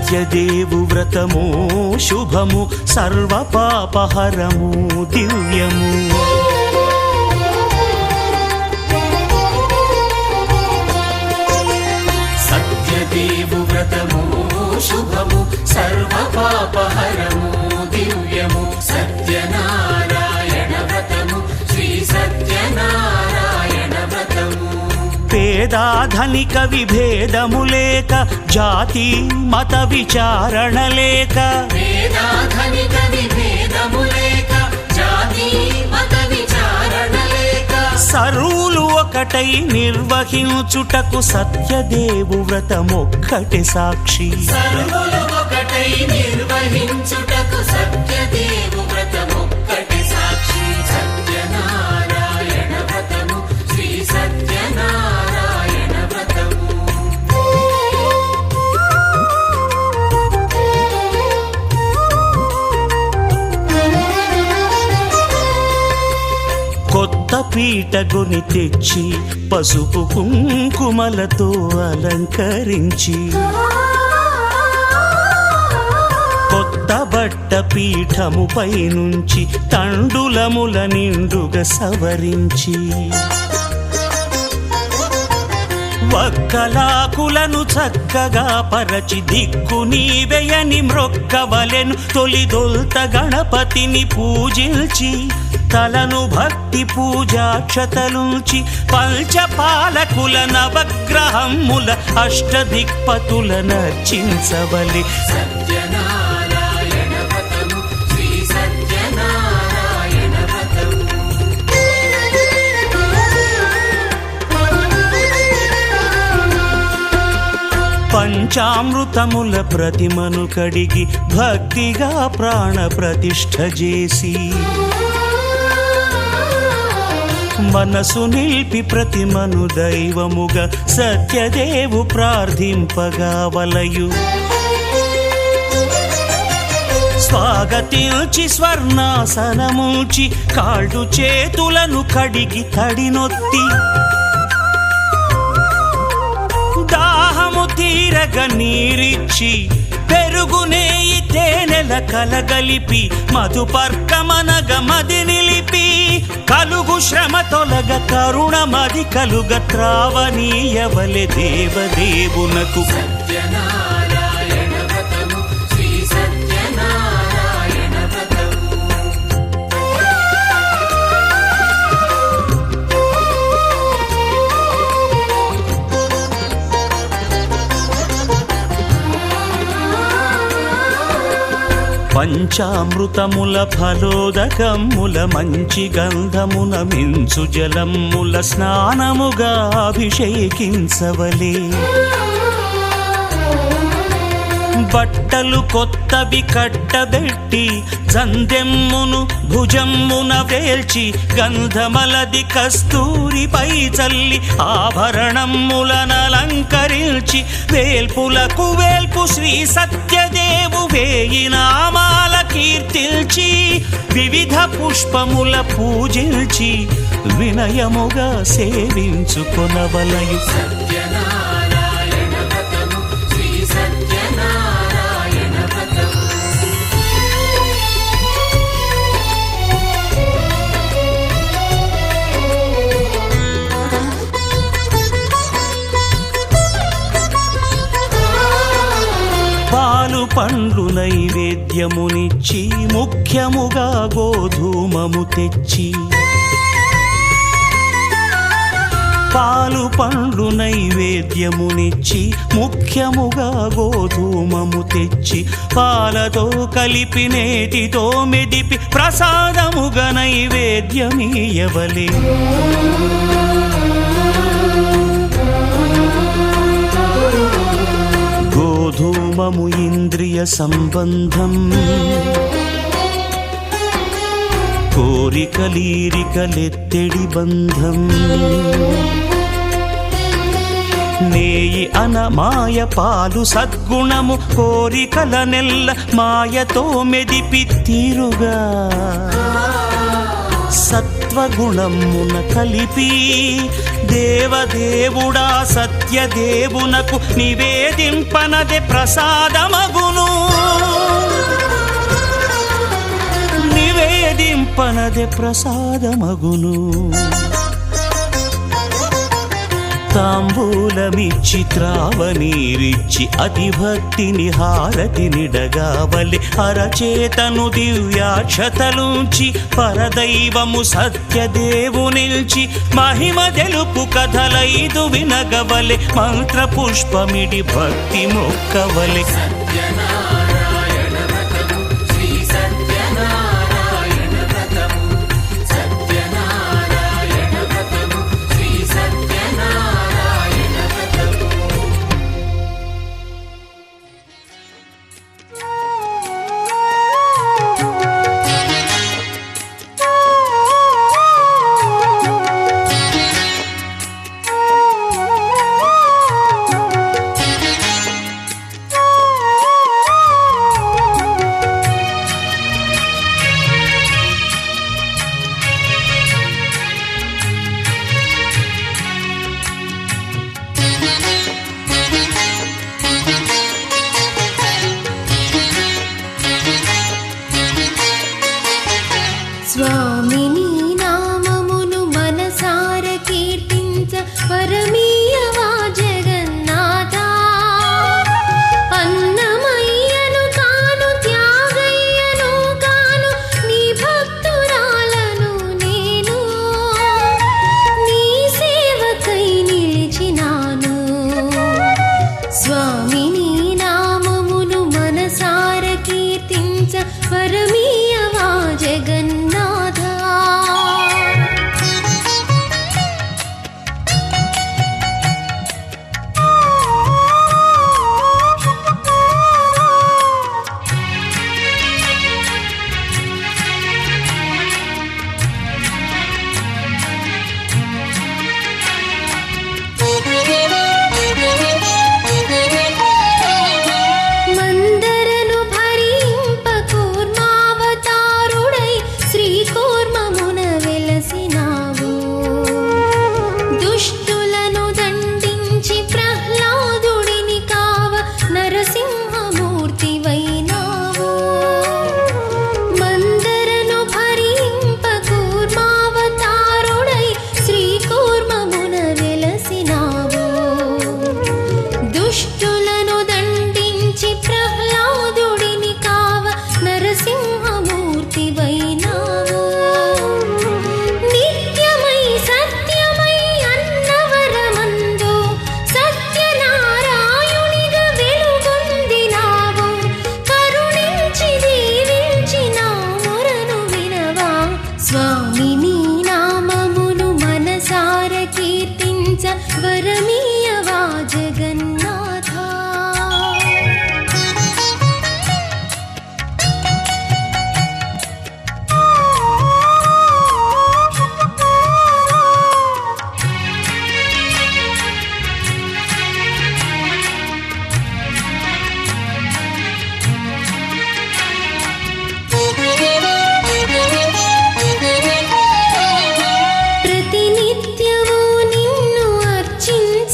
సత్యదేవు వ్రతము శుభము సర్వపాపహరము దివ్యము. సత్యదేవు వ్రతము శుభము సర్వపాపహరము దివ్యము. సత్యనారాయణ వ్రతము శ్రీ సత్యనారాయణ వ్రతము. పేదాధనిక విభేదము లేక జాతి మత విచారణ లేక పేదాధనిక విభేదము లేక జాతి మత విచారణ లేక సర్వులు ఒకటై నిర్వహించుటకు సత్యదేవు వ్రతమొక్కటి సాక్షి. సర్వులు ఒకటై నిర్వహించుటకు సత్యదేవు వ్రతమొక్కటి సాక్షి. సత్యనారాయణ వ్రతము శ్రీ సత్యనారాయణ వ్రతము. కొత్త పీటగుని తెచ్చి పసుపు కుంకుమలతో అలంకరించి కొత్త బట్ట పీఠముపై నుంచి తండులముల నిండుగా సవరించి వక్కలాకులను చక్కగా పరచి దిక్కు నీవెయని మ్రొక్కవలెను. తొలిదొల్త గణపతిని పూజించి తలను భక్తి పూజాక్షతలుంచి పంచపాలకుల నవగ్రహముల అష్టదిక్పతుల నర్చించవలె. సత్యనారాయణ వ్రతము శ్రీ సత్యనారాయణ వ్రతము. పంచామృతముల ప్రతిమను కడిగి భక్తిగా ప్రాణ ప్రతిష్ఠ చేసి మనసు నిలిపి ప్రతిమను దైవముగా సత్యదేవు ప్రార్థింపగా వలయు. స్వాగతించి స్వర్ణాసనముంచి కాళ్ళు చేతులను కడిగి తడినొత్తి దాహము తీరగ నీరిచ్చి పెరుగు నేయి తేనెల కలగలిపి మధుపర్కమనగ మది నిలిపి కలుగు శ్రమ తొలగ కరుణ మది కలుగ త్రావనీయవలె దేవదేవునకు. సత్యనారాయణ వ్రతము శ్రీ సత్యనారాయణ వ్రతము. పంచామృతముల ఫలోదకముల మంచి గంధమున మించు జలముల స్నానముగా అభిషేకించవలే. బట్టలు కొత్తవి కట్టబెట్టి జందెమ్మును భుజమ్మున వేల్చి గంధమలది కస్తూరిపై చల్లి ఆభరణములనలంకరించి వేల్పులకు వేల్పు శ్రీ సత్యదేవు వేయి నామాల కీర్తిల్చి వివిధ పుష్పముల పూజించి వినయముగా సేవించుకొనవలయు. సత్యనారాయణ వ్రతము శ్రీ సత్యనారాయణ వ్రతము. పాలు పండ్లు నైవేద్యమునిచ్చి ముఖ్యముగా గోధూమము తెచ్చి పాలు పండ్లు నైవేద్యమునిచ్చి ముఖ్యముగా గోధూమము తెచ్చి పాలతో కలిపి నేతితో మెదిపి ప్రసాదముగా నైవేద్యమీయవలే. గోధూమము ఇంద్రియ సంబంధం కోరికలీరికలెత్తెడి బంధం. నేయి అనమాయ పాలు సద్గుణము కోరికల నెల్ల మాయతో మెదిపి తీరుగా సత్వ సత్వగుణమున కలిపి దేవదేవుడా సత్యదేవునకు నివేదింపనదే ప్రసాదమగును. నివేదింపనదే ప్రసాదమగును. తాంబూలమిచ్చి త్రావనీరిచ్చి అతిభక్తిని హారతినిడగావలి అరచేతను దివ్యాక్షతలుంచి పరదైవము సత్యదేవునిల్చి మహిమ తెలుపు కథలైదు వినగవలె మంత్రపుష్పమిడి భక్తి మొక్కవలె. సత్యనారాయణ వ్రతము శ్రీ సత్యనారాయణ వ్రతము సత్యనారాయణ వ్రతము శ్రీ సత్యనారాయణ వ్రతము. స్వామిని నామమును మనసార కీర్తించ పరమీయవా జగన్నాథ. అన్నమయ్యను కాను త్యాగయ్యను కాను నీ భక్తురాలను నేను. నీ సేవకై నిలిచినాను. స్వామిని నామమును మనసార కీర్తించ పరమీయవా జగన్నాథ. మందరను భరింప కూర్మావతారుడై శ్రీకూర్మమున వెలసినావు. దుష్టులను దండించి ప్రహ్లాదుడిని కావ నరసింహమూర్తివైనావు. మందరను భరింప కూర్మావతారుడై శ్రీకూర్మమున వెలసినావు. దుష్టులను దండించి ప్రహ్లాదుడిని కావ నరసింహమూర్తివైనావు. నిత్యమై సత్యమై అన్నవరమందు సత్యనారాయణునిగా వెలుగొందినావు. కరుణించి దీవించి నా మొరను వినవా. స్వామిని నామమును మనసార కీర్తించ వరమీయవా జగన్నాథ. ప్రతినిత్యము నిన్ను అర్చించ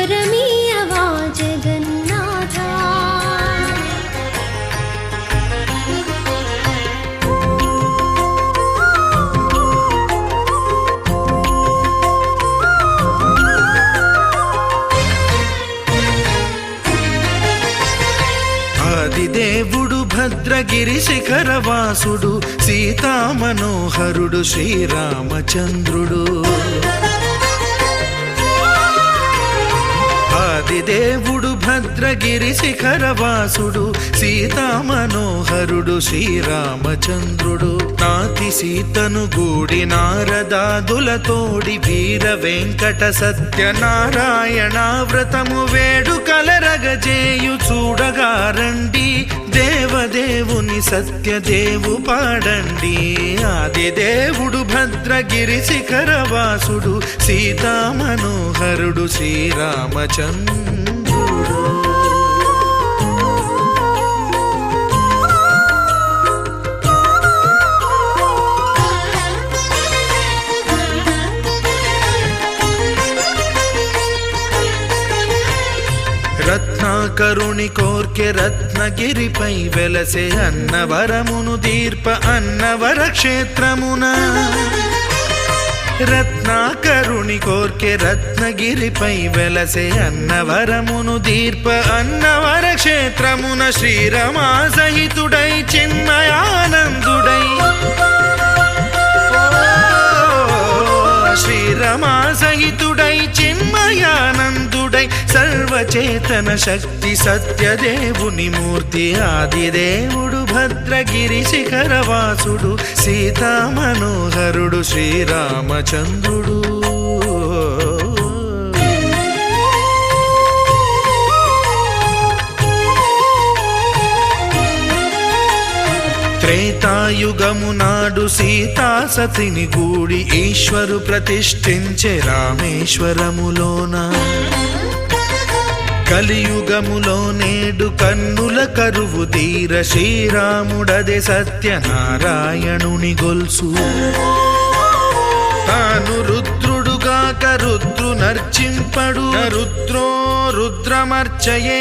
వరమీయవా జగన్నాథ. ఆదిదేవుడు భద్రగిరి శిఖరవాసుడు సీతామనోహరుడు శ్రీరామచంద్రుడు. ఆదిదేవుడు భద్రగిరి శిఖరవాసుడు సీతామనోహరుడు శ్రీరామచంద్రుడు. నాతి సీతను గూడి నారదాదులతోడి వీర వెంకట సత్యనారాయణ వ్రతము వేడుకలరగజేయు చూడగా రండి, దేవదేవుని సత్యదేవు పాడండి. ఆదిదేవుడు భద్రగిరి శిఖరవాసుడు సీతామనోహరుడు శ్రీరామచంద్రుడు. రత్నాకరుని కోర్కె రత్నగిరిపై వెలసే అన్నవరమును దీర్ప అన్నవర క్షేత్రమున. రత్నాకరుని కోర్కె రత్నగిరిపై వెలసే అన్నవరమును దీర్ప అన్నవర క్షేత్రమున. శ్రీరమా సహితుడై చిన్మయానందుడై, శ్రీరమా సహితుడై చిన్మయానందుడై సర్వచేతన శక్తి సత్యదేవుని మూర్తి. ఆదిదేవుడు భద్రగిరి శిఖరవాసుడు సీతామనోహరుడు శ్రీరామచంద్రుడు. త్రేతాయుగము నాడు సీతా సతిని గూడి ఈశ్వరు ప్రతిష్ఠించే రామేశ్వరములోన. కలియుగములో నేడు కన్నుల కరువు తీర శ్రీరాముడదే సత్యనారాయణుని గొల్సు. తాను రుద్రుడుగాక రుద్రు నర్చింపడు, రుద్రో రుద్రమర్చయే